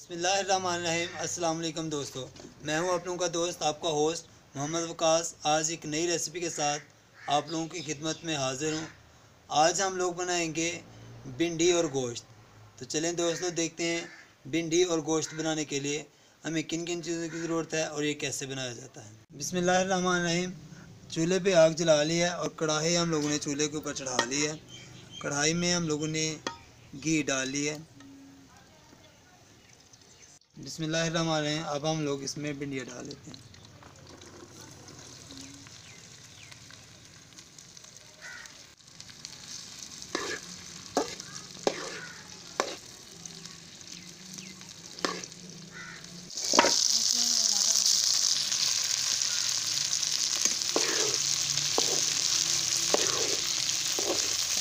बिस्मिल्लाहिर्रहमानिर्रहीम। अस्सलाम वालेकुम दोस्तों, मैं हूं आप लोगों का दोस्त आपका होस्ट मोहम्मद वकास। आज एक नई रेसिपी के साथ आप लोगों की खिदमत में हाज़िर हूं। आज हम लोग बनाएंगे भिंडी और गोश्त। तो चलें दोस्तों, देखते हैं भिंडी और गोश्त बनाने के लिए हमें किन किन चीज़ों की ज़रूरत है और ये कैसे बनाया जाता है। बिस्मिल्लाहिर्रहमानिर्रहीम। चूल्हे पे आग जला ली है और कढ़ाई हम लोगों ने चूल्हे के ऊपर चढ़ा ली है। कढ़ाई में हम लोगों ने घी डाल लिया है। बिस्मिल्लाहिर्रहमानिर्रहीम। अब हम लोग इसमें भिंडियाँ डाल लेते हैं।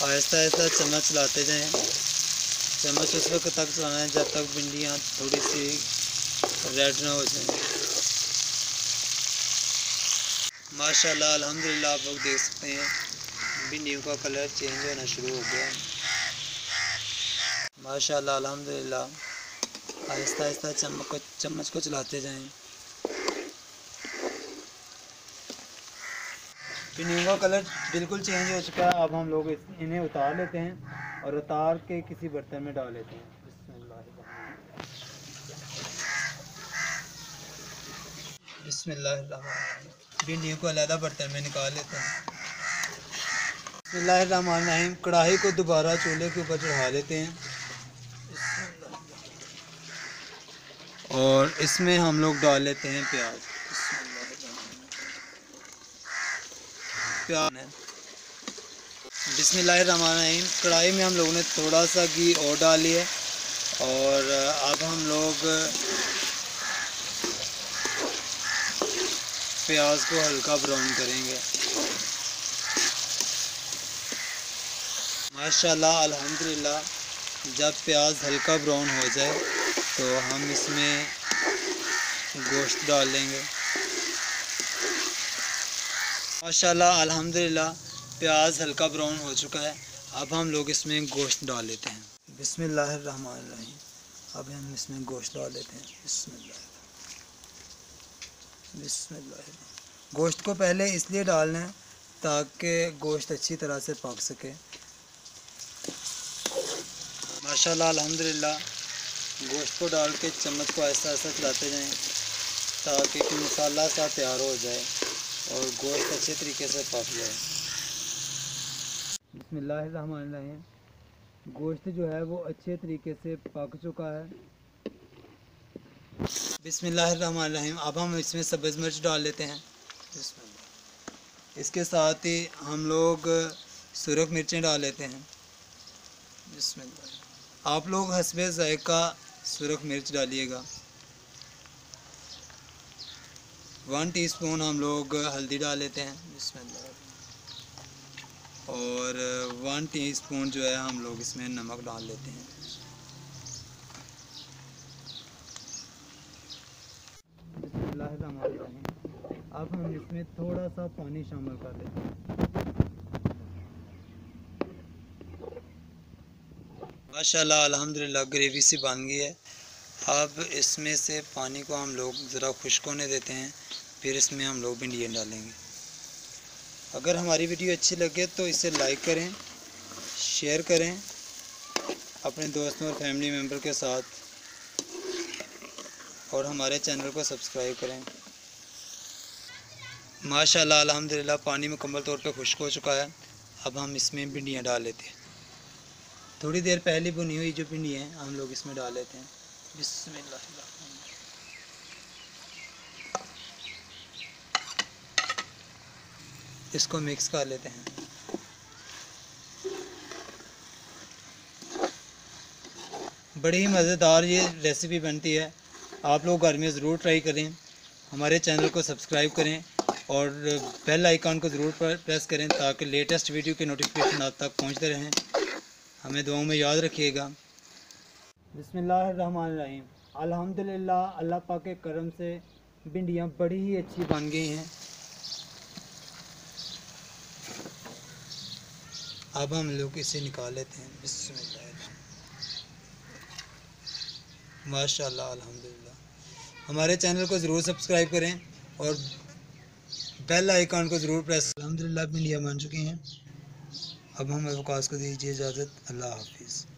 आहिस्ता आहिस्ता चम्मच चलाते जाएं। चम्मच उस वक्त तक चलाना है जब तक भिंडियाँ थोड़ी सी रेड ना हो जाएं। माशाल्लाह अल्हम्दुलिल्लाह, आप लोग देख सकते हैं भिंडियों का कलर चेंज होना शुरू हो गया है। माशाल्लाह अल्हम्दुलिल्लाह। आहिस्ता आहिस्ता चम्मच को चलाते जाएं। भिंडियों का कलर बिल्कुल चेंज हो चुका है। अब हम लोग इन्हें उतार लेते हैं और उतार के किसी बर्तन में डाल लेते हैं। बिस्मिल्लाहिर्रहमानिर्रहीम। भिंडियों को अलग बर्तन में निकाल लेते हैं। बिस्मिल्लाहिर्रहमानिर्रहीम। कढ़ाई को दोबारा चूल्हे के ऊपर चढ़ा लेते हैं और इसमें हम लोग डाल लेते हैं प्याज। प्याज बिस्मिल्लाहिर्रहमानिर्रहीम। कढ़ाई में हम लोगों ने थोड़ा सा घी और डाल लिया और अब हम लोग प्याज को हल्का ब्राउन करेंगे। माशाल्लाह अल्हम्दुलिल्लाह, जब प्याज हल्का ब्राउन हो जाए तो हम इसमें गोश्त डाल लेंगे। माशाल्लाह अल्हम्दुलिल्लाह, प्याज हल्का ब्राउन हो चुका है। अब हम लोग इसमें गोश्त डाल लेते हैं। बिस्मिल्लाहिर्रहमानिर्रहीम। अब हम इसमें गोश्त डाल लेते हैं। बिस्मिल्लाह। गोश्त को पहले इसलिए डालना है ताकि गोश्त अच्छी तरह से पक सके। माशाल्लाह अल्हम्दुलिल्लाह, गोश्त को डाल के चम्मच को ऐसा ऐसा चलाते जाएं ताकि मसाला सा तैयार हो जाए और गोश्त अच्छे तरीके से पक जाए। बिस्मिल्लाहिर्रहमानिर्रहीम। गोश्त जो है वो अच्छे तरीके से पक चुका है। बिस्मिल्लाहिर्रहमानिर्रहीम। अब हम इसमें सब्ज़ मिर्च डाल लेते हैं। इसके साथ ही हम लोग सुरख मिर्चें डाल लेते हैं। बिस्मिल्लाह। आप लोग हस्बे ज़ायक़ा सुरख मिर्च डालिएगा। 1 टीस्पून हम लोग हल्दी डाल लेते हैं। बिस्मिल्लाह। और 1 टीस्पून जो है हम लोग इसमें नमक डाल लेते हैं। बिस्मिल्लाहिर्रहमानिर्रहीम। अब हम इसमें थोड़ा सा पानी शामिल कर लेते हैं। माशाल्लाह अल्हम्दुलिल्लाह, ग्रेवी सी बन गई है। अब इसमें से पानी को हम लोग ज़रा खुश्क होने देते हैं, फिर इसमें हम लोग भिंडियाँ डालेंगे। अगर हमारी वीडियो अच्छी लगे तो इसे लाइक करें, शेयर करें अपने दोस्तों और फैमिली मेम्बर के साथ और हमारे चैनल को सब्सक्राइब करें। माशाल्लाह अल्हम्दुलिल्लाह, पानी मुकम्मल तौर पे खुश्क हो चुका है। अब हम इसमें भिंडियाँ डाल लेते हैं। थोड़ी देर पहले भुनी हुई जो भिंडियाँ हैं हम लोग इसमें डाल लेते हैं। बिस्मिल्लाह। इसको मिक्स कर लेते हैं। बड़ी ही मज़ेदार ये रेसिपी बनती है। आप लोग घर में ज़रूर ट्राई करें। हमारे चैनल को सब्सक्राइब करें और बेल आइकन को ज़रूर प्रेस करें ताकि लेटेस्ट वीडियो के नोटिफिकेशन आप तक पहुंचते रहें। हमें दुआओं में याद रखिएगा। बिस्मिल्लाहिर्रहमानिर्रहीम। अल्हम्दुलिल्लाह, अल्लाह पाक के करम से भिंडियाँ बड़ी ही अच्छी बन गई हैं। अब हम लोग इसे निकाल लेते हैं। बिस्मिल्लाह। माशाल्लाह अल्हम्दुलिल्लाह। हमारे चैनल को ज़रूर सब्सक्राइब करें और बेल आइकन को ज़रूर प्रेस। अल्हम्दुलिल्लाह भिंडियाँ बन चुकी हैं। अब हम अवकाश को दीजिए इजाज़त। अल्लाह हाफिज़।